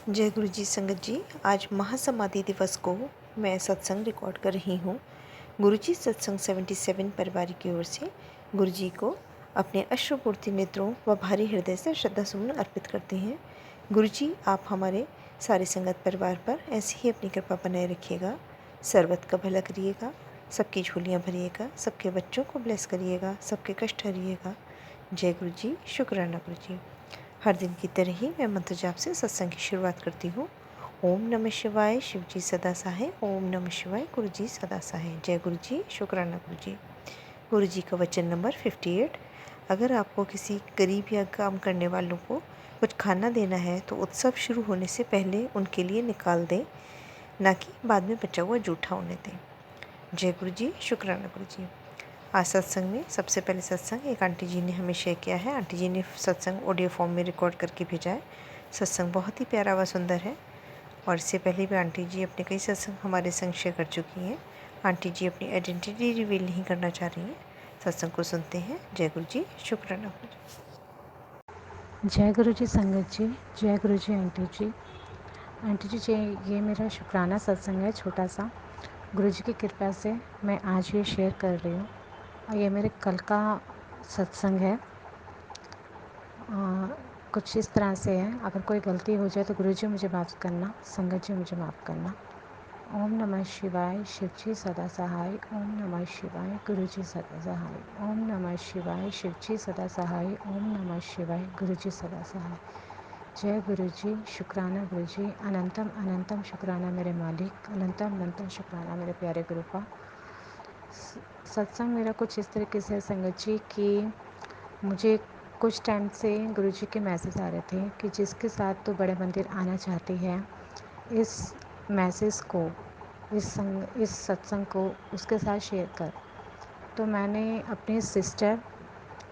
जय गुरु जी संगत जी। आज महासमाधि दिवस को मैं सत्संग रिकॉर्ड कर रही हूँ। गुरु जी सत्संग 77 परिवार की ओर से गुरु जी को अपने अश्रुपूर्ति नेत्रों व भारी हृदय से श्रद्धा सुमन अर्पित करते हैं। गुरु जी आप हमारे सारे संगत परिवार पर ऐसी ही अपनी कृपा बनाए रखिएगा, सर्वत का भला करिएगा, सबकी झोलियाँ भरिएगा, सबके बच्चों को ब्लेस करिएगा, सबके कष्ट हरिएगा। जय गुरु जी। शुक्राना गुरु जी। हर दिन की तरह ही मैं मंत्र जाप से सत्संग की शुरुआत करती हूँ। ओम नमः शिवाय, शिव जी सदा सहाय। ओम नमः शिवाय, गुरु जी सदा सहाय। जय गुरु जी। शुक्राना गुरु जी। गुरु जी का वचन नंबर 58। अगर आपको किसी गरीब या काम करने वालों को कुछ खाना देना है तो उत्सव शुरू होने से पहले उनके लिए निकाल दें, ना कि बाद में बचा हुआ जूठा होने दें। जय गुरु जी। शुक्राना गुरु जी। आज सत्संग में सबसे पहले सत्संग एक आंटी जी ने हमें शेयर किया है। आंटी जी ने सत्संग ऑडियो फॉर्म में रिकॉर्ड करके भेजा है। सत्संग बहुत ही प्यारा व सुंदर है और इससे पहले भी आंटी जी अपने कई सत्संग हमारे संग शेयर कर चुकी हैं। आंटी जी अपनी आइडेंटिटी रिवील नहीं करना चाह रही हैं। सत्संग को सुनते हैं। जय गुरु जी। शुक्राना गुरु जी। जय गुरु जी संगत जी। जय गुरु जी आंटी जी। आंटी जी ये मेरा शुक्राना सत्संग है, छोटा सा। गुरु जी की कृपा से मैं आज ये शेयर कर रही हूँ और ये मेरे कल का सत्संग है। कुछ इस तरह से है, अगर कोई गलती हो जाए तो गुरु जी मुझे माफ़ करना, संगत जी मुझे माफ़ करना। ओम नमः शिवाय, शिव जी सदा सहाय। ओम नमः शिवाय, गुरु जी सदा सहाय। ओम नमः शिवाय, शिव जी सदा सहाय। ओम नमः शिवाय, गुरु जी सदा सहाय। जय गुरु जी। शुक्राना गुरु जी। अनंतम अनंतम शुक्राना मेरे मालिक। अनंतम अनंतम शुक्राना मेरे प्यारे गुरु का। सत्संग मेरा कुछ इस तरीके से है संगत जी कि मुझे कुछ टाइम से गुरु जी के मैसेज आ रहे थे कि जिसके साथ तो बड़े मंदिर आना चाहती है, इस मैसेज को, इस सत्संग को उसके साथ शेयर कर। तो मैंने अपनी सिस्टर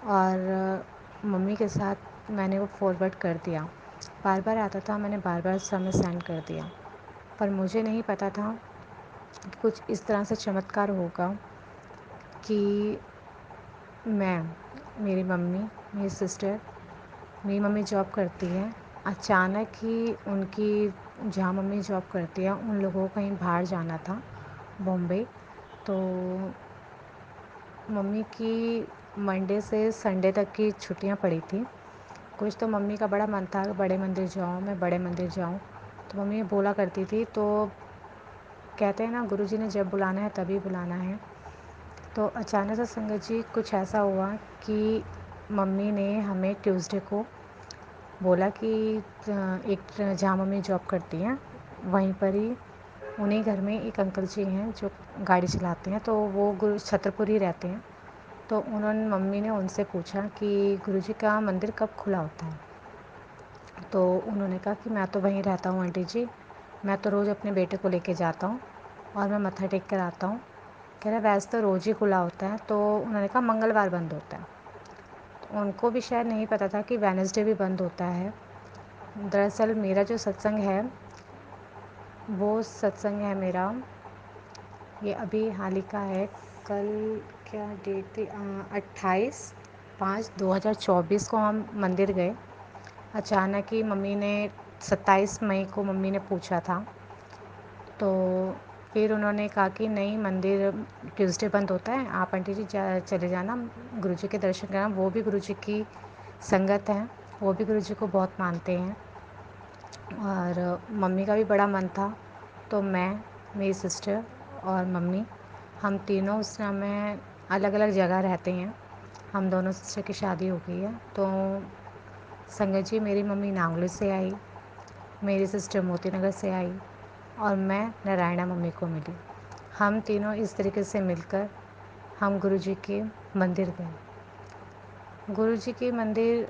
और मम्मी के साथ मैंने वो फॉरवर्ड कर दिया। बार बार आता था, मैंने बार बार समय सेंड कर दिया, पर मुझे नहीं पता था कि कुछ इस तरह से चमत्कार होगा कि मेरी मम्मी, मेरी सिस्टर, मेरी मम्मी जॉब करती है। अचानक ही उनकी, जहाँ मम्मी जॉब करती है, उन लोगों को कहीं बाहर जाना था, बॉम्बे। तो मम्मी की मंडे से संडे तक की छुट्टियां पड़ी थी। कुछ तो मम्मी का बड़ा मन था बड़े मंदिर जाऊँ, मैं बड़े मंदिर जाऊँ। तो मम्मी बोला करती थी, तो कहते हैं ना गुरु जी ने जब बुलाना है तभी बुलाना है। तो अचानक से संगत जी कुछ ऐसा हुआ कि मम्मी ने हमें ट्यूसडे को बोला कि एक, जहाँ मम्मी जॉब करती हैं वहीं पर ही, उन्हीं घर में एक अंकल जी हैं जो गाड़ी चलाते हैं, तो वो गुरु छतरपुर ही रहते हैं। तो मम्मी ने उनसे पूछा कि गुरुजी का मंदिर कब खुला होता है। तो उन्होंने कहा कि मैं तो वहीं रहता हूँ आंटी जी, मैं तो रोज़ अपने बेटे को लेके जाता हूँ और मैं मत्था टेक कर आता हूँ। कह रहा वैसे तो रोज़ ही खुला होता है। तो उन्होंने कहा मंगलवार बंद होता है। तो उनको भी शायद नहीं पता था कि वेडनेसडे भी बंद होता है। दरअसल मेरा जो सत्संग है, वो सत्संग है मेरा, ये अभी हाल ही का है। कल क्या डेट थी, 28/5/2024 को हम मंदिर गए। अचानक ही मम्मी ने 27 मई को मम्मी ने पूछा था। तो फिर उन्होंने कहा कि नहीं, मंदिर ट्यूसडे बंद होता है, आप आंटी जी चले जाना गुरुजी के दर्शन करना। वो भी गुरुजी की संगत हैं, वो भी गुरुजी को बहुत मानते हैं और मम्मी का भी बड़ा मन था। तो मैं, मेरी सिस्टर और मम्मी, हम तीनों उस समय अलग अलग जगह रहते हैं। हम दोनों सिस्टर की शादी हो गई है। तो संगत जी मेरी मम्मी नांगलो से आई, मेरी सिस्टर मोती नगर से आई और मैं नारायणा मम्मी को मिली। हम तीनों इस तरीके से मिलकर हम गुरुजी के मंदिर गए। गुरुजी के मंदिर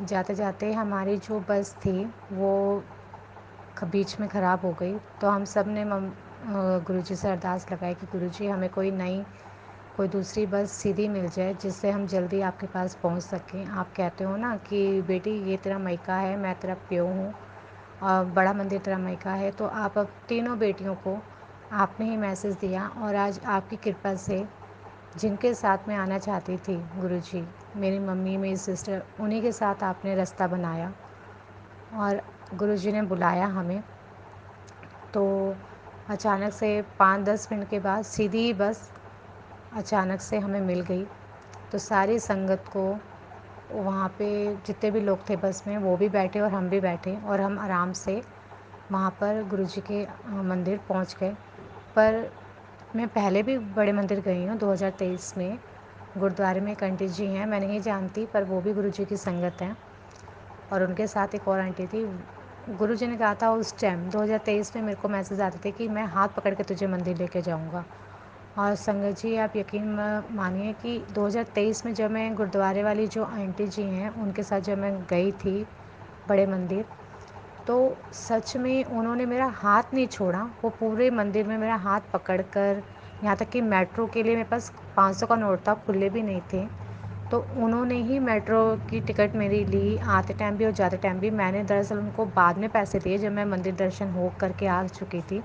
जाते जाते हमारी जो बस थी वो बीच में ख़राब हो गई। तो हम सब ने गुरुजी से अरदास लगाई कि गुरुजी हमें कोई दूसरी बस सीधी मिल जाए जिससे हम जल्दी आपके पास पहुंच सकें। आप कहते हो ना कि बेटी ये तेरा मायका है, मैं तेरा प्यो हूँ और बड़ा मंदिर तेरा मायका है। तो आप अब तीनों बेटियों को आपने ही मैसेज दिया और आज आपकी कृपा से जिनके साथ मैं आना चाहती थी गुरुजी, मेरी मम्मी, मेरी सिस्टर, उन्हीं के साथ आपने रास्ता बनाया। और गुरुजी ने बुलाया हमें। तो अचानक से 5-10 मिनट के बाद सीधी बस अचानक से हमें मिल गई। तो सारी संगत को वहाँ पे जितने भी लोग थे बस में वो भी बैठे और हम भी बैठे और हम आराम से वहाँ पर गुरुजी के मंदिर पहुँच गए। पर मैं पहले भी बड़े मंदिर गई हूँ 2023 में। गुरुद्वारे में एक आंटी जी हैं, मैं नहीं जानती पर वो भी गुरुजी की संगत हैं और उनके साथ एक और आंटी थी। गुरुजी ने कहा था उस टाइम 2023 में मेरे को मैसेज आते थे कि मैं हाथ पकड़ के तुझे मंदिर लेके जाऊँगा। और संगत जी आप यकीन मानिए कि 2023 में जब मैं गुरुद्वारे वाली जो आंटी जी हैं उनके साथ जब मैं गई थी बड़े मंदिर, तो सच में उन्होंने मेरा हाथ नहीं छोड़ा। वो पूरे मंदिर में मेरा हाथ पकड़ कर, यहाँ तक कि मेट्रो के लिए मेरे पास 500 का नोट था, खुले भी नहीं थे, तो उन्होंने ही मेट्रो की टिकट मेरी ली, आते टाइम भी और जाते टाइम भी। मैंने दरअसल उनको बाद में पैसे दिए जब मैं मंदिर दर्शन हो करके आ चुकी थी।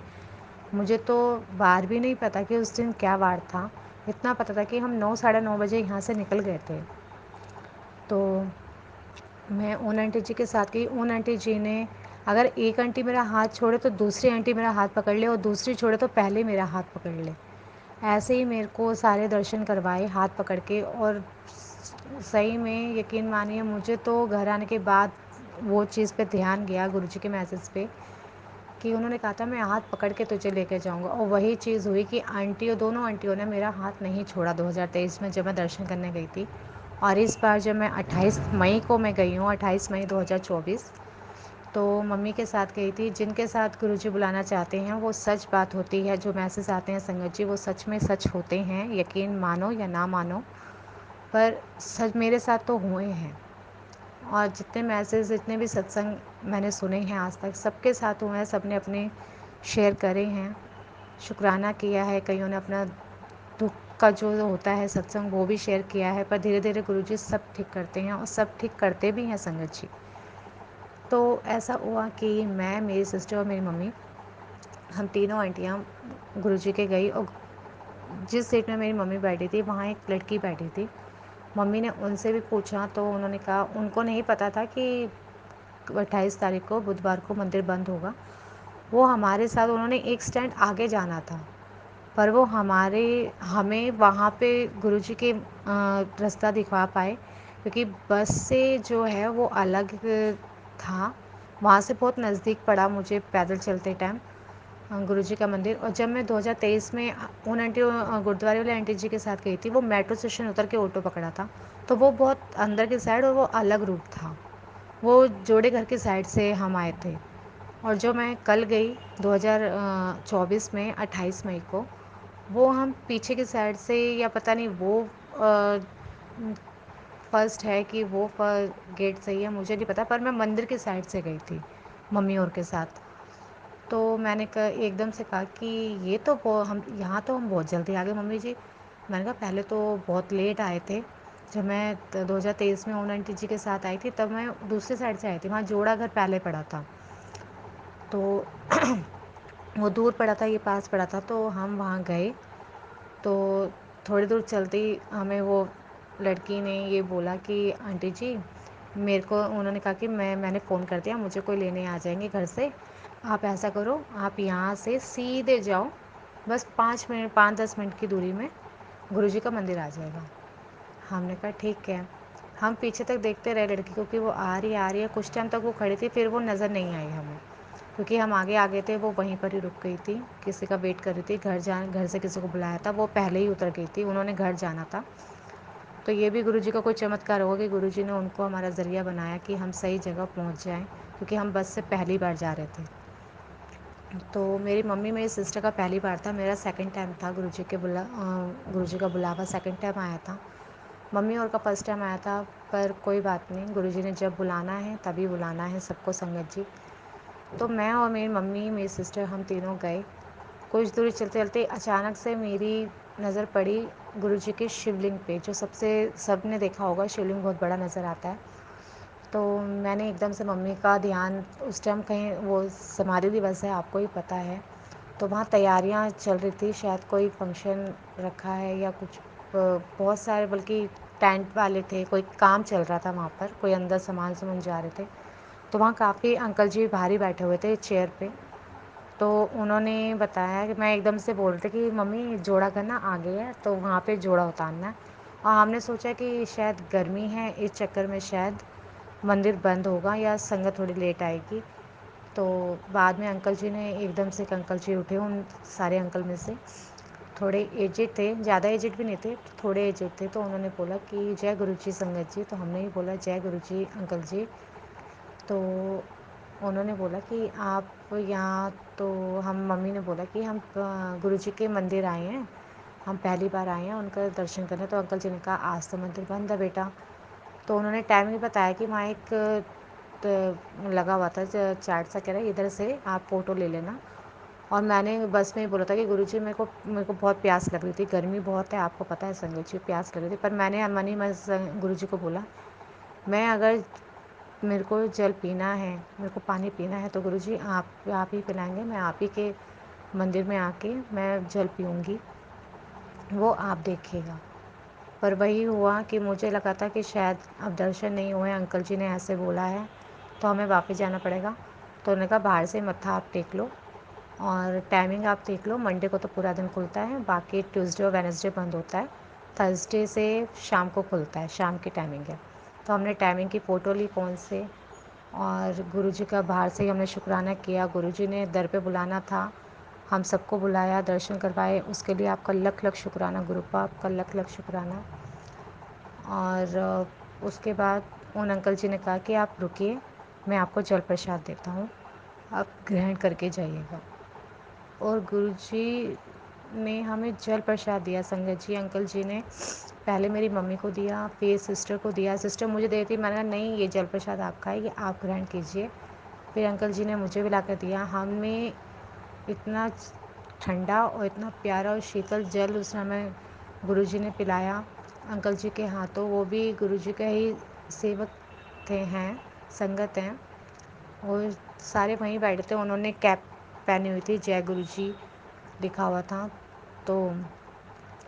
मुझे तो वार भी नहीं पता कि उस दिन क्या वार था। इतना पता था कि हम 9 साढ़े 9 बजे यहाँ से निकल गए थे। तो मैं उन आंटी जी के साथ गई। उन आंटी जी ने, अगर एक आंटी मेरा हाथ छोड़े तो दूसरी आंटी मेरा हाथ पकड़ ले और दूसरी छोड़े तो पहले मेरा हाथ पकड़ ले। ऐसे ही मेरे को सारे दर्शन करवाए हाथ पकड़ के। और सही में यकीन मानिए मुझे तो घर आने के बाद वो चीज़ पे ध्यान गया गुरुजी के मैसेज पे कि उन्होंने कहा था मैं हाथ पकड़ के तुझे लेके जाऊंगा, और वही चीज़ हुई कि आंटियों दोनों आंटियों ने मेरा हाथ नहीं छोड़ा 2023 में जब मैं दर्शन करने गई थी। और इस बार जब मैं 28 मई को मैं गई हूँ, 28 मई 2024, तो मम्मी के साथ गई थी। जिनके साथ गुरुजी बुलाना चाहते हैं वो सच बात होती है, जो मैसेज आते हैं संगत जी वो सच में सच होते हैं, यकीन मानो या ना मानो, पर सच मेरे साथ तो हुए हैं। और जितने मैसेज जितने भी सत्संग मैंने सुने हैं आज तक सबके साथ हुए हैं, सब ने अपने शेयर करे हैं, शुक्राना किया है, कईयों ने अपना दुख का जो होता है सत्संग वो भी शेयर किया है। पर धीरे धीरे गुरुजी सब ठीक करते हैं और सब ठीक करते भी हैं संगत जी। तो ऐसा हुआ कि मैं, मेरी सिस्टर और मेरी मम्मी, हम तीनों आंटियाँ गुरुजी के गई। और जिस सीट में मेरी मम्मी बैठी थी वहाँ एक लड़की बैठी थी। मम्मी ने उनसे भी पूछा तो उन्होंने कहा उनको नहीं पता था कि 28 तारीख को बुधवार को मंदिर बंद होगा। वो हमारे साथ, उन्होंने एक स्टैंड आगे जाना था, पर वो हमें वहाँ पे गुरुजी के रास्ता दिखवा पाए, क्योंकि बस से जो है वो अलग था। वहाँ से बहुत नज़दीक पड़ा मुझे पैदल चलते टाइम गुरुजी का मंदिर। और जब मैं 2023 में उन आंटी गुरुद्वारे वाले आंटी जी के साथ गई थी, वो मेट्रो स्टेशन उतर के ऑटो पकड़ा था, तो वो बहुत अंदर की साइड और वो अलग रूट था। वो जोड़े घर की साइड से हम आए थे। और जो मैं कल गई 2024 में 28 मई को, वो हम पीछे की साइड से, या पता नहीं वो फर्स्ट है कि वो गेट सही है मुझे नहीं पता, पर मैं मंदिर की साइड से गई थी मम्मी और के साथ। तो मैंने एकदम से कहा कि ये तो हम यहाँ तो हम बहुत जल्दी आ गए मम्मी जी। मैंने कहा पहले तो बहुत लेट आए थे, जब मैं 2023 में ओम आंटी जी के साथ आई थी तब मैं दूसरी साइड से आई थी, वहाँ जोड़ा घर पहले पड़ा था, तो वो दूर पड़ा था ये पास पड़ा था। तो हम वहाँ गए, तो थोड़ी दूर चलते ही हमें वो लड़की ने ये बोला कि आंटी जी, मेरे को उन्होंने कहा कि मैंने फ़ोन कर दिया, मुझे कोई लेने आ जाएंगे घर से, आप ऐसा करो आप यहाँ से सीधे जाओ, बस 5 मिनट 5-10 मिनट की दूरी में गुरुजी का मंदिर आ जाएगा। हमने कहा ठीक है। हम पीछे तक देखते रहे लड़की को कि वो आ रही है, कुछ टाइम तक वो खड़ी थी, फिर वो नज़र नहीं आई हमें, क्योंकि हम आगे आ गए थे। वो वहीं पर ही रुक गई थी, किसी का वेट कर रही थी, घर से किसी को बुलाया था, वो पहले ही उतर गई थी, उन्होंने घर जाना था। तो ये भी गुरुजी का कोई चमत्कार होगा कि गुरुजी ने उनको हमारा ज़रिया बनाया कि हम सही जगह पहुंच जाएं, क्योंकि हम बस से पहली बार जा रहे थे। तो मेरी सिस्टर का पहली बार था, मेरा सेकंड टाइम था। गुरुजी का बुलावा सेकंड टाइम आया था। मम्मी और का फर्स्ट टाइम आया था, पर कोई बात नहीं, गुरुजी ने जब बुलाना है तभी बुलाना है सबको संगत जी। तो मैं और मेरी मम्मी, मेरी सिस्टर, हम तीनों गए। कुछ दूरी चलते चलते अचानक से मेरी नज़र पड़ी गुरुजी के शिवलिंग पे, जो सब ने देखा होगा, शिवलिंग बहुत बड़ा नज़र आता है। तो मैंने एकदम से मम्मी का ध्यान, उस टाइम कहीं वो समाधि दिवस है आपको ही पता है, तो वहाँ तैयारियाँ चल रही थी, शायद कोई फंक्शन रखा है या कुछ, बहुत सारे बल्कि टेंट वाले थे, कोई काम चल रहा था वहाँ पर, कोई अंदर सामान समन जा रहे थे। तो वहाँ काफ़ी अंकल जी बाहर ही बैठे हुए थे चेयर पे। तो उन्होंने बताया कि मैं एकदम से बोल रही थी कि मम्मी जोड़ा करना आगे है, तो वहाँ पे जोड़ा उतारना है। और हमने सोचा कि शायद गर्मी है, इस चक्कर में शायद मंदिर बंद होगा या संगत थोड़ी लेट आएगी। तो बाद में अंकल जी ने एकदम से, एक अंकल जी उठे, उन सारे अंकल में से थोड़े एजेड थे, ज़्यादा एजेड भी नहीं थे, थोड़े एजेड थे। तो उन्होंने बोला कि जय गुरु जी संगत जी। तो हमने ही बोला जय गुरु जी अंकल जी। तो उन्होंने बोला कि आप यहाँ, तो हम, मम्मी ने बोला कि हम गुरु जी के मंदिर आए हैं, हम पहली बार आए हैं उनका दर्शन करने। तो अंकल जी ने कहा आज तो मंदिर बंद है बेटा। तो उन्होंने टाइमिंग बताया कि वहाँ एक लगा हुआ था चार्ट सा, कह रहा है इधर से आप फ़ोटो ले लेना। और मैंने बस में ही बोला था कि गुरुजी मेरे को बहुत प्यास लग रही थी, गर्मी बहुत है, आपको पता है संगत जी, प्यास लग रही थी। पर मैंने मन ही मन गुरुजी को बोला, मैं अगर, मेरे को जल पीना है, मेरे को पानी पीना है, तो गुरुजी आप ही पिलाएंगे, मैं आप ही के मंदिर में आके मैं जल पीऊँगी, वो आप देखिएगा। पर वही हुआ कि मुझे लगा था कि शायद अब दर्शन नहीं हुए, अंकल जी ने ऐसे बोला है तो हमें वापस जाना पड़ेगा। तो उन्होंने कहा बाहर से मत्था आप टेक लो और टाइमिंग आप देख लो, मंडे को तो पूरा दिन खुलता है, बाकी ट्यूसडे और वेडनेसडे बंद होता है, थर्सडे से शाम को खुलता है, शाम की टाइमिंग है। तो हमने टाइमिंग की फ़ोटो ली फ़ोन से और गुरुजी का बाहर से ही हमने शुक्राना किया। गुरुजी ने दर पे बुलाना था, हम सबको बुलाया, दर्शन करवाए, उसके लिए आपका लख लख शुक्राना गुरुपा, आपका लख लख शुक्राना। और उसके बाद उन अंकल जी ने कहा कि आप रुकिए, मैं आपको जल प्रसाद देता हूँ, आप ग्रहण करके जाइएगा। और गुरुजी ने हमें जल प्रसाद दिया संगत जी। अंकल जी ने पहले मेरी मम्मी को दिया, फिर सिस्टर को दिया, सिस्टर मुझे देती, मैंने कहा नहीं ये जल प्रसाद आपका है, ये आप ग्रहण कीजिए। फिर अंकल जी ने मुझे भी ला कर दिया। हमें इतना ठंडा और इतना प्यारा और शीतल जल उस समय गुरुजी ने पिलाया अंकल जी के हाथों। वो भी गुरुजी का ही सेवक थे, हैं, संगत हैं, और सारे वहीं बैठे थे। उन्होंने कैप पहनी हुई थी, जय गुरुजी लिखा हुआ था। तो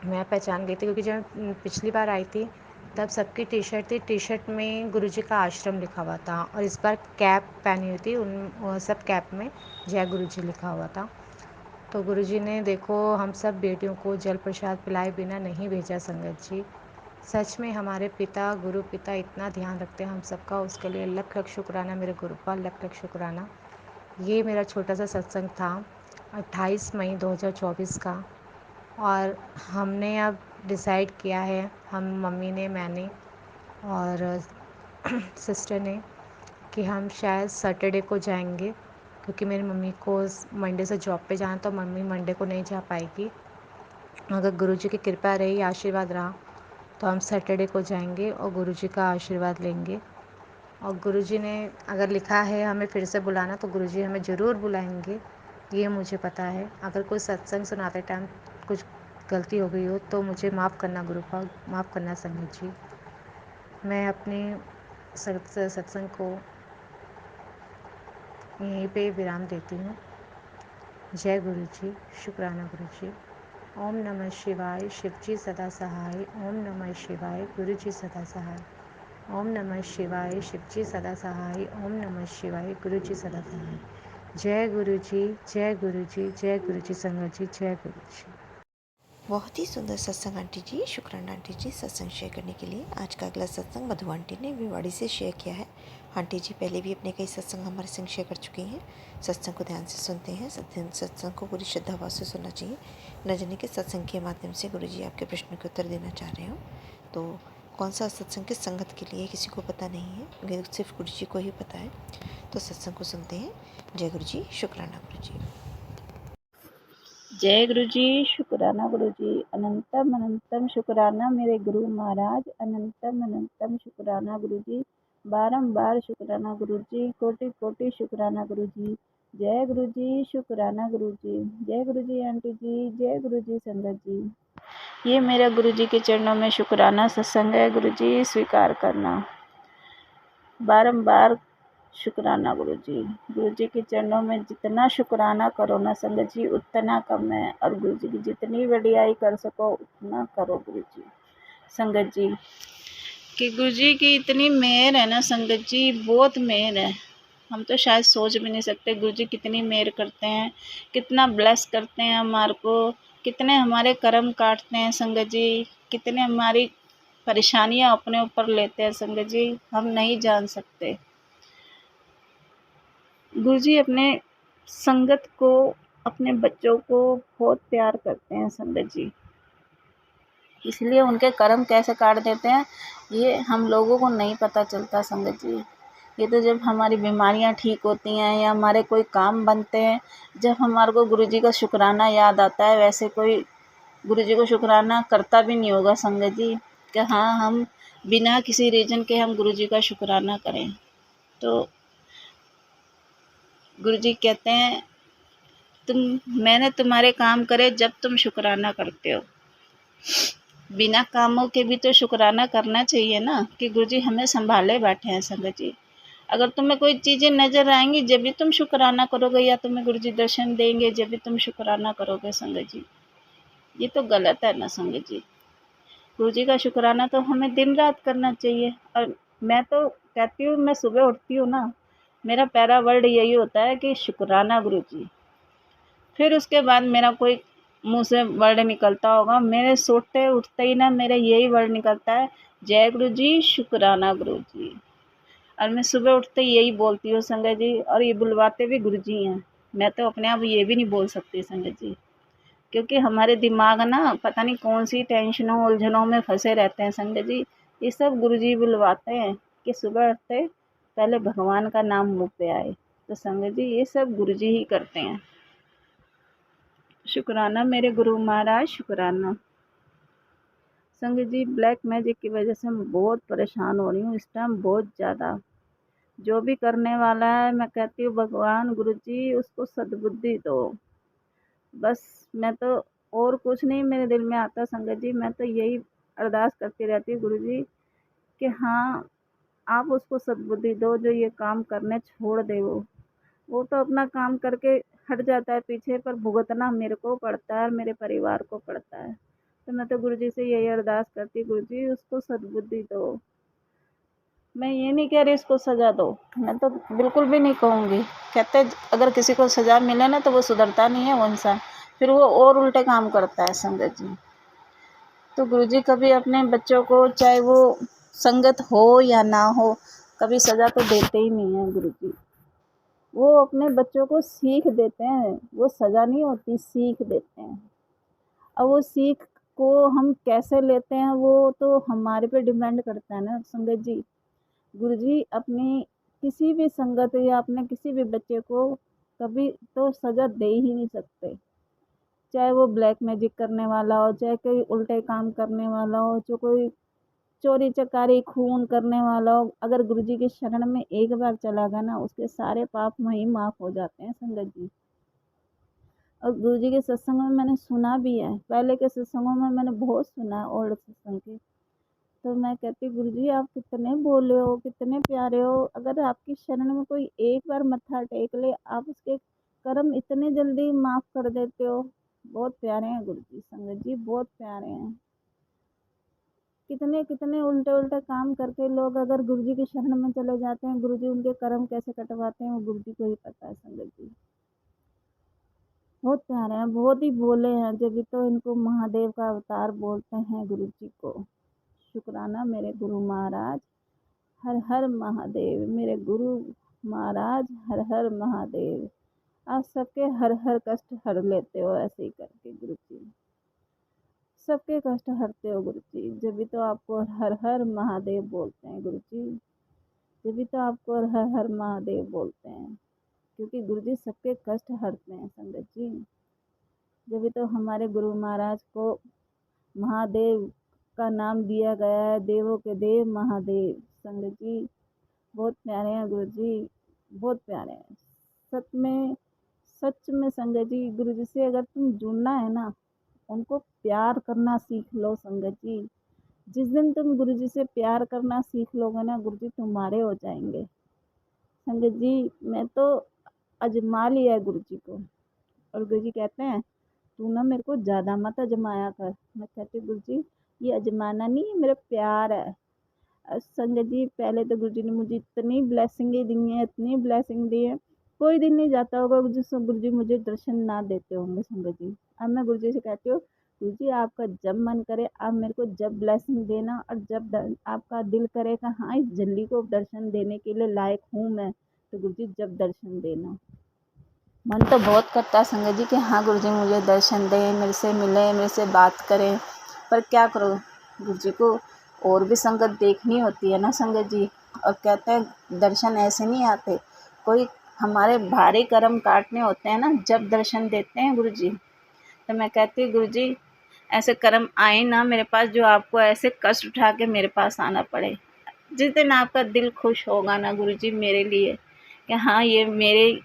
मैं पहचान गई थी क्योंकि जब पिछली बार आई थी तब सबकी टी शर्ट थी, टी शर्ट में गुरुजी का आश्रम लिखा हुआ था, और इस बार कैप पहनी हुई थी, उन सब कैप में जय गुरुजी लिखा हुआ था। तो गुरुजी ने देखो हम सब बेटियों को जल प्रसाद पिलाए बिना नहीं भेजा संगत जी। सच में हमारे पिता, गुरु पिता इतना ध्यान रखते हैं हम सबका, उसके लिए लख लख शुक्राना मेरे गुरु पर, लख लख शुक्राना। ये मेरा छोटा सा सत्संग था 28 मई 2024 का। और हमने अब डिसाइड किया है, हम, मम्मी ने, मैंने और सिस्टर ने, कि हम शायद सैटरडे को जाएंगे, क्योंकि मेरी मम्मी को मंडे से जॉब पे जाना, तो मम्मी मंडे को नहीं जा पाएगी। अगर गुरुजी की कृपा रही, आशीर्वाद रहा, तो हम सैटरडे को जाएंगे और गुरुजी का आशीर्वाद लेंगे। और गुरुजी ने अगर लिखा है हमें फिर से बुलाना, तो गुरुजी हमें ज़रूर बुलाएंगे, ये मुझे पता है। अगर कोई सत्संग सुनाते टाइम कुछ गलती हो गई हो तो मुझे माफ़ करना गुरुपा, माफ़ करना संगत जी। मैं अपने सत्संग को यहीं पे विराम देती हूँ। जय गुरु जी, शुक्राना गुरु जी। ओम नमः शिवाय, शिव जी सदा सहाय। ओम नमः शिवाय, गुरु जी सदा सहाय। ओम नमः शिवाय, शिव जी सदा सहाय। ओम नमः शिवाय, गुरु जी सदा सहाय। जय गुरु जी, जय गुरु जी, जय गुरु जी संगत जी, जय गुरु जी। बहुत ही सुंदर सत्संग आंटी जी, शुक्राना आंटी जी सत्संग शेयर करने के लिए। आज का अगला सत्संग मधु आंटी ने भिवाड़ी से शेयर किया है। आंटी जी पहले भी अपने कई सत्संग हमारे संग शेयर कर चुकी हैं। सत्संग को ध्यान से सुनते हैं, सत्संग को पूरी श्रद्धा भाव से सुनना चाहिए। न जाने कि सत्संग के माध्यम से गुरु जी आपके प्रश्न के उत्तर देना चाह रहे हो, तो कौन सा सत्संग किस संगत के लिए किसी को पता नहीं है, लेकिन सिर्फ गुरु जी को ही पता है। तो सत्संग को सुनते हैं। जय गुरु जी, शुक्राना गुरु जी। जय गुरु जी, शुक्राना गुरु जी, अनंतम अनंतम शुक्राना मेरे गुरु महाराज, अनंतम अनंतम शुक्राना गुरु जी, बारंबार शुक्राना गुरु जी, कोटि कोटि शुक्राना गुरु जी। जय गुरु जी, शुक्राना गुरु जी। जय गुरु जी आंटी जी, जय गुरु जी संगत जी। ये मेरा गुरु जी के चरणों में शुक्राना सत्संग है, गुरु जी स्वीकार करना। बारंबार शुक्राना गुरु जी के चरणों में जितना शुक्राना करो ना संगत जी उतना कम है, और गुरु जी की जितनी वडियाई कर सको उतना करो गुरु जी संगत जी। कि गुरु जी की इतनी मेहर है ना संगत जी, बहुत मेहर है। हम तो शायद सोच भी नहीं सकते गुरुजी कितनी मेहर करते हैं, कितना ब्लेस करते हैं हमारे को, कितने हमारे कर्म काटते हैं संगत जी, कितने हमारी परेशानियां अपने ऊपर लेते हैं संगत जी, हम नहीं जान सकते। गुरुजी अपने संगत को, अपने बच्चों को बहुत प्यार करते हैं संगत जी, इसलिए उनके कर्म कैसे काट देते हैं ये हम लोगों को नहीं पता चलता संगत जी। ये तो जब हमारी बीमारियां ठीक होती हैं या हमारे कोई काम बनते हैं, जब हमारे को गुरुजी का शुक्राना याद आता है, वैसे कोई गुरुजी को शुक्राना करता भी नहीं होगा संगत जी कि हाँ हम बिना किसी रीजन के हम गुरुजी का शुक्राना करें। तो गुरुजी कहते हैं मैंने तुम्हारे काम करे जब तुम शुक्राना करते हो। बिना कामों के भी तो शुक्राना करना चाहिए ना कि गुरुजी हमें संभाले बैठे हैं संगत जी। अगर तुम्हें कोई चीज़ें नज़र आएंगी जब भी तुम शुक्राना करोगे, या तुम्हें गुरुजी दर्शन देंगे जब भी तुम शुक्राना करोगे संगत जी। ये तो गलत है ना संगत जी। गुरुजी का शुक्राना तो हमें दिन रात करना चाहिए। और मैं तो कहती हूँ, मैं सुबह उठती हूँ ना, मेरा पहला वर्ड यही होता है कि शुक्राना गुरुजी। फिर उसके बाद मेरा कोई मुँह से वर्ड निकलता होगा, मेरे सोते उठते ही ना मेरा यही वर्ड निकलता है, जय गुरु जी, शुक्राना गुरु जी। और मैं सुबह उठते ही यही बोलती हूँ संगत जी, और ये बुलवाते भी गुरु जी हैं। मैं तो अपने आप ये भी नहीं बोल सकती संगत जी, क्योंकि हमारे दिमाग ना पता नहीं कौन सी टेंशनों उलझनों में फंसे रहते हैं संगत जी। ये सब गुरु जी बुलवाते हैं कि सुबह उठते पहले भगवान का नाम मुँह पे आए। तो संगत जी ये सब गुरु जी ही करते हैं। शुक्राना मेरे गुरु महाराज, शुक्राना। संगत जी ब्लैक मैजिक की वजह से मैं बहुत परेशान हो रही हूँ इस टाइम, बहुत ज़्यादा। जो भी करने वाला है मैं कहती हूँ भगवान गुरु जी उसको सद्बुद्धि दो। बस मैं तो और कुछ नहीं मेरे दिल में आता संगत जी, मैं तो यही अरदास करती रहती हूँ गुरु जी कि हाँ आप उसको सद्बुद्धि दो, जो ये काम करने छोड़ दे। वो तो अपना काम करके हट जाता है पीछे, पर भुगतना मेरे को पड़ता है और मेरे परिवार को पड़ता है। तो मैं तो गुरुजी से यही अरदास करती, गुरुजी उसको सद्बुद्धि दो। मैं ये नहीं कह रही उसको सजा दो, मैं तो बिल्कुल भी नहीं कहूँगी। कहते अगर किसी को सजा मिले ना तो वो सुधरता नहीं है वो इंसान, फिर वो और उल्टे काम करता है संगत जी। तो गुरुजी कभी अपने बच्चों को, चाहे वो संगत हो या ना हो, कभी सजा तो देते ही नहीं है गुरुजी। वो अपने बच्चों को सीख देते हैं, वो सज़ा नहीं होती, सीख देते हैं। अब वो सीख को हम कैसे लेते हैं वो तो हमारे पे डिपेंड करता है ना संगत जी। गुरुजी अपनी किसी भी संगत या अपने किसी भी बच्चे को कभी तो सज़ा दे ही नहीं सकते, चाहे वो ब्लैक मैजिक करने वाला हो, चाहे कोई उल्टे काम करने वाला हो, जो कोई चोरी चकारी खून करने वाला हो। अगर गुरुजी के शरण में एक बार चला गया ना, उसके सारे पाप वहीं माफ़ हो जाते हैं संगत जी। और गुरुजी के सत्संग में मैंने सुना भी है, पहले के सत्संगों में मैंने बहुत सुना है, ओल्ड सत्संग के। तो मैं कहती गुरुजी आप कितने भोले हो, कितने प्यारे हो। अगर आपकी शरण में कोई एक बार मत्था टेक ले, आप उसके कर्म इतने जल्दी माफ़ कर देते हो। बहुत प्यारे हैं गुरुजी संगत जी, बहुत प्यारे हैं। कितने कितने उल्टे उल्टे काम करके लोग अगर गुरुजी की शरण में चले जाते हैं, गुरुजी उनके कर्म कैसे कटवाते हैं वो गुरुजी को ही पता है संगत जी। बहुत प्यारे हैं, बहुत ही भोले हैं, जब भी तो इनको महादेव का अवतार बोलते हैं गुरुजी को। शुक्राना मेरे गुरु महाराज, हर हर महादेव। मेरे गुरु महाराज, हर हर महादेव। आप सबके हर हर कष्ट हर लेते हो ऐसे ही करके गुरुजी, सबके कष्ट हरते हो गुरुजी। जब भी तो आपको हर हर महादेव बोलते हैं गुरुजी, जब भी तो आपको हर हर महादेव बोलते हैं, क्योंकि गुरुजी सबके कष्ट हरते हैं संगत जी। जब भी तो हमारे गुरु महाराज को महादेव का नाम दिया गया है, देवों के देव महादेव संगत जी। बहुत प्यारे हैं गुरुजी, बहुत प्यारे हैं। सच में संगत जी, गुरुजी से अगर तुम जुड़ना है ना, उनको प्यार करना सीख लो संगत जी। जिस दिन तुम गुरुजी से प्यार करना सीख लोगे ना, गुरुजी तुम्हारे हो जाएंगे संगत जी। मैं तो अजमा लिया है गुरुजी को, और गुरुजी कहते हैं तू ना मेरे को ज़्यादा मत अजमाया कर। मैं कहती गुरुजी ये अजमाना नहीं, मेरा प्यार है। संगत जी पहले तो गुरु जी ने मुझे इतनी ब्लेसिंगें दी हैं, इतनी ब्लेसिंग दी है, कोई दिन नहीं जाता होगा जिससे गुरु जी मुझे दर्शन ना देते होंगे संगत जी। अब मैं गुरु जी से कहती हूँ, गुरु जी आपका जब मन करे आप मेरे को जब ब्लेसिंग देना, और जब आपका दिल करे कि हाँ इस झल्ली को दर्शन देने के लिए लायक हूँ मैं, तो गुरु जी जब दर्शन देना। मन तो बहुत करता है संगत जी कि हाँ गुरु जी मुझे दर्शन दें, मेरे से मिलें, मेरे से बात करें, पर क्या करो गुरु जी को और भी संगत देखनी होती है ना संगत जी। और कहते हैं दर्शन ऐसे नहीं आते, कोई हमारे भारी कर्म काटने होते हैं ना, जब दर्शन देते हैं गुरु जी। तो मैं कहती हूँ गुरु जी ऐसे कर्म आए ना मेरे पास, जो आपको ऐसे कष्ट उठा के मेरे पास आना पड़े। जिस दिन आपका दिल खुश होगा ना गुरु जी मेरे लिए कि हाँ ये मेरे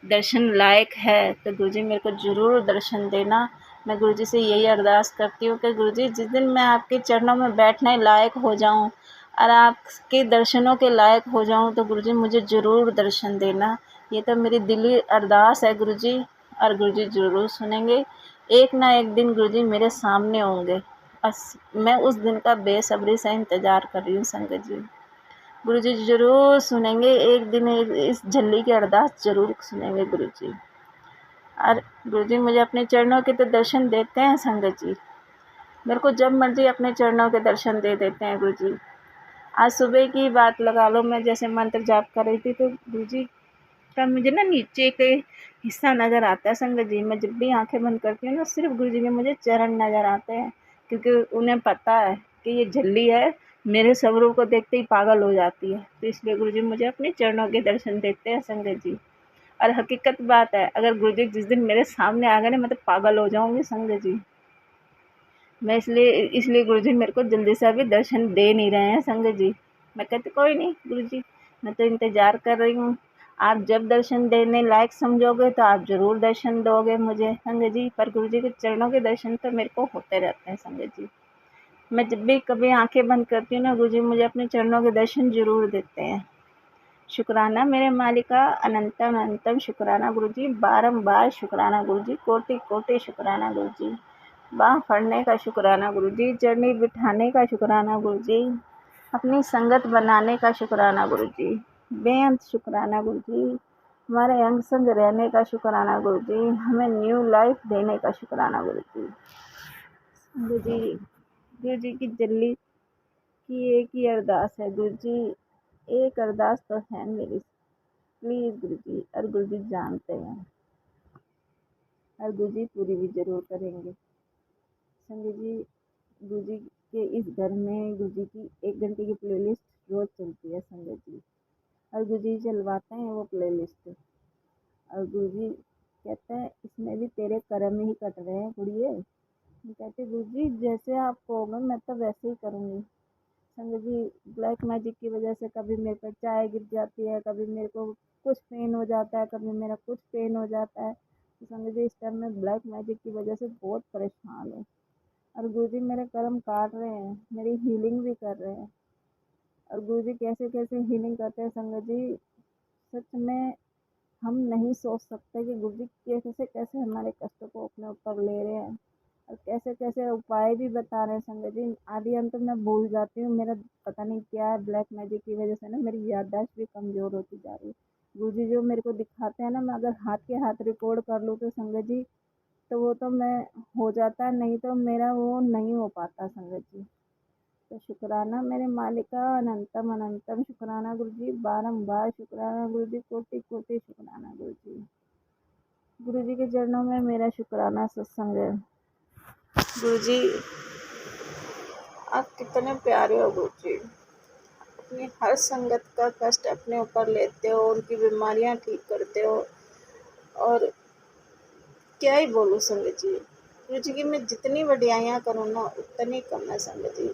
दर्शन लायक है, तो गुरु जी मेरे को ज़रूर दर्शन देना। मैं गुरु जी से यही अरदास करती हूँ कि गुरु जी जिस दिन मैं आपके चरणों में बैठने लायक हो जाऊँ और आपके दर्शनों के लायक हो जाऊँ, तो गुरु जी मुझे ज़रूर दर्शन देना। ये तो मेरी दिली अरदास है गुरु जी, और गुरु जी ज़रूर सुनेंगे। एक ना एक दिन गुरु जी मेरे सामने होंगे, बस मैं उस दिन का बेसब्री से इंतज़ार कर रही हूँ संगत जी। गुरु जी ज़रूर सुनेंगे, एक दिन इस झल्ली की अरदास ज़रूर सुनेंगे गुरु जी। और गुरु जी मुझे अपने चरणों के तो दर्शन देते हैं संगत जी, मेरे को जब मर्जी अपने चरणों के दर्शन दे देते हैं गुरु जी। आज सुबह की बात लगा लो, मैं जैसे मंत्र जाप कर रही थी तो गुरु जी का मुझे ना नीचे के हिस्सा नज़र आता है संगत जी। मैं जब भी आंखें बंद करती हूँ ना, सिर्फ गुरु जी के मुझे चरण नज़र आते हैं, क्योंकि उन्हें पता है कि ये झल्ली है, मेरे स्वरूप को देखते ही पागल हो जाती है, तो इसलिए गुरु जी मुझे अपने चरणों के दर्शन देते हैं संगत जी। और हकीकत बात है, अगर गुरु जी जिस दिन मेरे सामने आ गए ना, मैं तो पागल हो जाऊंगी संगत जी। मैं इसलिए गुरु जी मेरे को जल्दी से अभी दर्शन दे नहीं रहे हैं संगत जी। मैं कहती कोई नहीं गुरु जी, मैं तो इंतज़ार कर रही हूँ, आप जब दर्शन देने लायक समझोगे तो आप ज़रूर दर्शन दोगे मुझे संगत जी। पर गुरु जी के चरणों के दर्शन तो मेरे को होते रहते हैं संगत जी। मैं जब भी कभी आंखें बंद करती हूँ ना, गुरु जी मुझे अपने चरणों के दर्शन ज़रूर देते हैं। शुक्राना मेरे मालिका, अनंतम अनंतम शुक्राना गुरु जी, बारंबार शुक्राना गुरु जी, कोटि कोटि शुक्राना गुरु जी। बाँह फड़ने का शुक्राना गुरु जी, चरनी बिठाने का शुक्राना गुरु जी, अपनी संगत बनाने का शुक्राना गुरु जी, बेअंत शुक्राना गुरु जी, हमारे अंग संग रहने का शुक्राना गुरु जी, हमें न्यू लाइफ देने का शुक्राना गुरु जी। गुरु जी की जल्ली की एक ही अरदास है गुरु जी, एक अरदास तो है मेरी, प्लीज़ गुरु जी। और गुरु जी जानते हैं, और गुरु जी पूरी भी ज़रूर करेंगे संगत जी। गुरु जी के इस घर में गुरु जी की 1 घंटे की प्लेलिस्ट रोज़ चलती है संगत जी, और गुरु जी चलवाते हैं वो प्लेलिस्ट। और गुरु जी कहते हैं इसमें भी तेरे कर्म ही कट रहे हैं कुड़िए। मैं कहती गुरु जी जैसे आप कहोगे मैं तो वैसे ही करूँगी संगत जी। ब्लैक मैजिक की वजह से कभी मेरे पर चाय गिर जाती है, कभी मेरे को कुछ पेन हो जाता है, कभी मेरा कुछ पेन हो जाता है, तो संगत जी इस टाइम में ब्लैक मैजिक की वजह से बहुत परेशान हूँ। और गुरु जी मेरे कर्म काट रहे हैं, मेरी हीलिंग भी कर रहे हैं। और गुरु जी कैसे कैसे हीलिंग करते हैं संगत जी, सच में हम नहीं सोच सकते कि गुरु जी कैसे कैसे हमारे कष्टों को अपने ऊपर ले रहे हैं, और कैसे कैसे उपाय भी बता रहे हैं संगत जी। आदि अंत मैं भूल जाती हूँ, मेरा पता नहीं क्या है, ब्लैक मैजिक की वजह से ना मेरी याददाश्त भी कमज़ोर होती जा रही है। गुरु जी जो मेरे को दिखाते हैं ना, मैं अगर हाथ के हाथ रिकॉर्ड कर लूँ तो संगत जी, तो वो तो मैं हो जाता है, नहीं तो मेरा वो नहीं हो पाता संगत जी। तो शुक्राना मेरे मालिका, अनंतम अनंतम शुक्राना गुरु जी, बारंबार शुक्राना गुरु जी, कोटि कोटि शुक्राना गुरु जी। गुरु जी के चरणों में मेरा शुक्राना सत्संग है। गुरु जी आप कितने प्यारे हो गुरु जी, अपनी हर संगत का कष्ट अपने ऊपर लेते हो, उनकी बीमारियां ठीक करते हो, और क्या ही बोलूँ संगत जी। गुरु जी की मैं जितनी वडियाइयाँ करूँ ना उतनी कम है संगत जी।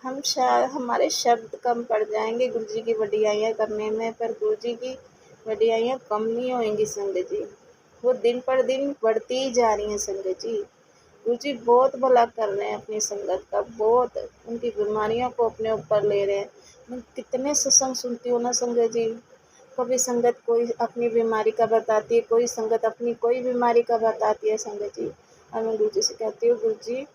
हम शायद हमारे शब्द कम पड़ जाएंगे गुरु जी की वडियाइयाँ करने में, पर गुरु जी की वडियाइयाँ कम नहीं होंगी संगत जी, वो दिन पर दिन बढ़ती ही जा रही हैं संगत जी। गुरु जी बहुत भला कर रहे हैं अपनी संगत का, बहुत उनकी बीमारियों को अपने ऊपर ले रहे हैं। मैं कितने सत्संग सुनती हूँ ना संगत जी, कभी संगत कोई अपनी बीमारी का बताती है, कोई संगत अपनी कोई बीमारी का बताती है संगत जी। और मैं गुरु जी से कहती हूँ गुरु जी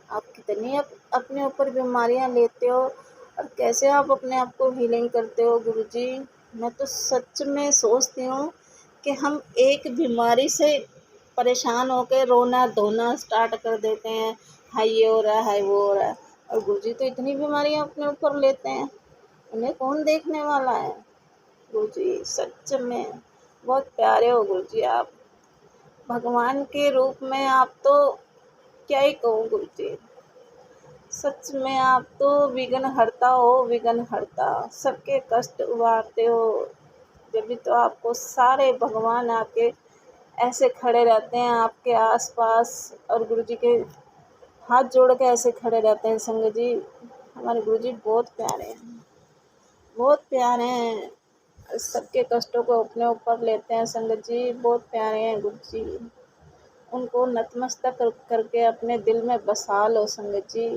आप कितनी अपने ऊपर बीमारियां लेते हो, और कैसे आप अपने आप को हीलिंग करते हो गुरुजी। मैं तो सच में सोचती हूँ कि हम एक बीमारी से परेशान होकर रोना धोना स्टार्ट कर देते हैं, हाय ये हो रहा है, हाय वो हो रहा है, और गुरुजी तो इतनी बीमारियाँ अपने ऊपर लेते हैं, उन्हें कौन देखने वाला है। गुरुजी सच में बहुत प्यारे हो गुरुजी आप, भगवान के रूप में आप तो क्या ही कहूँ गुरुजी। सच में आप तो विघ्न हरता हो, विघ्न हरता, सबके कष्ट उबारते हो। जब भी तो आपको सारे भगवान आके ऐसे खड़े रहते हैं आपके आसपास, और गुरुजी के हाथ जोड़ के ऐसे खड़े रहते हैं। संगत जी, हमारे गुरुजी बहुत प्यारे हैं, बहुत प्यारे हैं, सबके कष्टों को अपने ऊपर लेते हैं। संगत जी बहुत प्यारे हैं गुरुजी, उनको नतमस्तक करके अपने दिल में बसा लो। संगत जी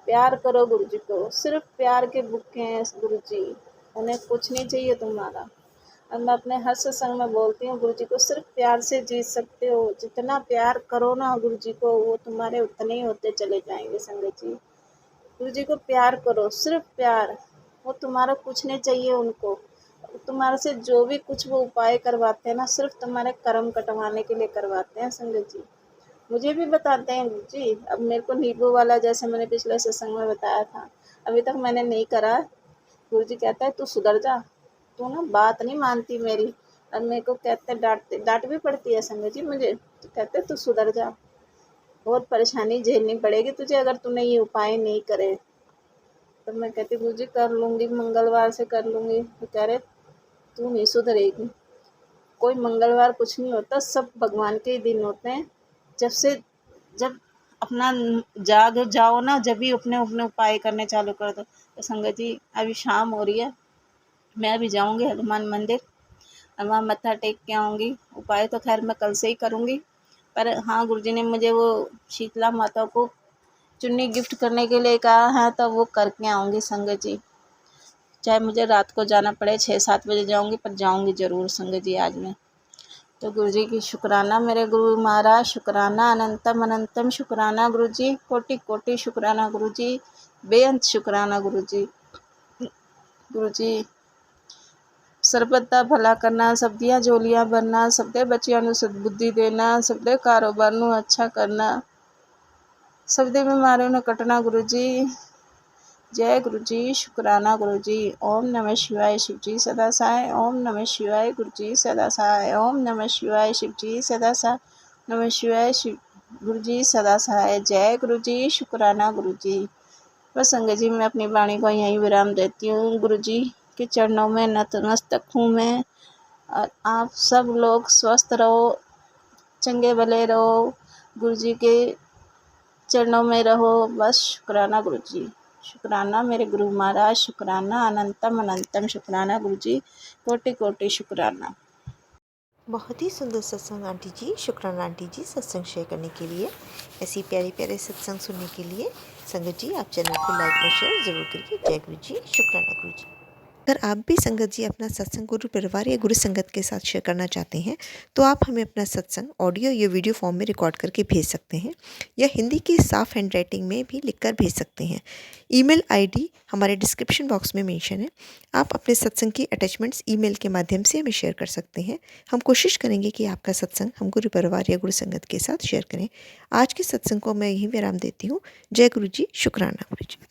प्यार करो गुरुजी को, सिर्फ प्यार के भूखे हैं गुरुजी, उन्हें कुछ नहीं चाहिए तुम्हारा। और मैं अपने हर सत्संग में बोलती हूँ, गुरुजी को सिर्फ प्यार से जीत सकते हो। जितना प्यार करो ना गुरुजी को, वो तुम्हारे उतने ही होते चले जाएंगे। संगत जी गुरुजी को प्यार करो, सिर्फ प्यार, वो तुम्हारा कुछ नहीं चाहिए उनको। तुम्हारे से जो भी कुछ वो उपाय करवाते हैं ना, सिर्फ तुम्हारे कर्म कटवाने के लिए करवाते हैं। संगत जी मुझे भी बताते हैं गुरुजी, अब मेरे को नींबू वाला जैसे मैंने पिछले सत्संग में बताया था, अभी तक मैंने नहीं करा। गुरुजी कहता है तू सुधर जा, तू ना बात नहीं मानती मेरी। अब मेरे को कहते डांटते, डांट भी पड़ती है संगत जी मुझे, तो कहते तू सुधर जा, बहुत परेशानी झेलनी पड़ेगी तुझे अगर तूने ये उपाय नहीं करे। तो मैं कहती गुरुजी कर लूँगी, मंगलवार से कर लूँगी। तो कह रहे तू नहीं सुधरेगी, कोई मंगलवार कुछ नहीं होता, सब भगवान के ही दिन होते हैं। जब अपना जाग जाओ ना, जब भी अपने अपने उपाय करने चालू कर दो। तो संगत जी अभी शाम हो रही है, मैं अभी जाऊंगी हनुमान मंदिर और वहाँ मत्था टेक के आऊँगी। उपाय तो खैर मैं कल से ही करूँगी, पर हाँ गुरुजी ने मुझे वो शीतला माता को चुन्नी गिफ्ट करने के लिए कहा है, तो वो करके आऊँगी संगत जी। चाहे मुझे रात को जाना पड़े, 6-7 बजे जाऊँगी, पर जाऊँगी ज़रूर संगत जी आज मैं। तो गुरुजी की शुक्राना मेरे गुरु महाराज, शुक्राना अनंतम अनंतम शुक्राना गुरुजी, कोटि कोटि शुक्राना गुरुजी, बेअंत शुक्राना गुरुजी। गुरुजी ਸਰਬੱਤ ਦਾ ਭਲਾ ਕਰਨਾ, ਸਭ ਦੀਆਂ ਝੋਲੀਆਂ ਭਰਨਾ, ਸਭ ਦੇ ਬੱਚਿਆਂ ਨੂੰ ਸਦਬੁੱਧੀ ਦੇਣਾ, ਸਭ ਦੇ ਕਾਰੋਬਾਰ ਨੂੰ ਅੱਛਾ ਕਰਨਾ, ਸਭ ਦੇ ਬਿਮਾਰੀਆਂ ਨੂੰ ਕੱਟਣਾ ਗੁਰੂ ਜੀ। जय गुरु जी, शुक्राना गुरु जी। ओम नमः शिवाय शिव जी सदा साय, ओम नमः शिवाय गुरु जी सदा साय, ओम नमः शिवाय शिव जी सदा साय, नमः शिवाय शिव गुरु जी सदा साय। जय गुरु जी, शुक्राना गुरु जी। बस संगत जी मैं अपनी वाणी को यहीं विराम देती हूँ। गुरु जी के चरणों में नतमस्तक हूँ मैं, और आप सब लोग स्वस्थ रहो, चंगे भले रहो, गुरु जी के चरणों में रहो। बस शुक्राना गुरु जी, शुक्राना मेरे गुरु महाराज, शुक्राना अनंतम अनंतम शुक्राना गुरु जी, कोटि कोटि शुक्राना। बहुत ही सुंदर सत्संग आंटी जी, शुक्राना आंटी जी सत्संग शेयर करने के लिए। ऐसी प्यारे प्यारे सत्संग सुनने के लिए संगत जी आप चैनल को लाइक और शेयर ज़रूर करिए। जय गुरु जी, शुक्राना गुरु जी। अगर आप भी संगत जी अपना सत्संग गुरु परिवार या गुरु संगत के साथ शेयर करना चाहते हैं, तो आप हमें अपना सत्संग ऑडियो या वीडियो फॉर्म में रिकॉर्ड करके भेज सकते हैं, या हिंदी की साफ हैंड राइटिंग में भी लिखकर भेज सकते हैं। ईमेल आईडी हमारे डिस्क्रिप्शन बॉक्स में मेंशन है। आप अपने सत्संग की अटैचमेंट्स ईमेल के माध्यम से हमें शेयर कर सकते हैं। हम कोशिश करेंगे कि आपका सत्संग हम गुरु परिवार या गुरु संगत के साथ शेयर करें। आज के सत्संग को मैं यहीं विराम देती हूँ। जय गुरु जी, शुक्राना गुरु जी।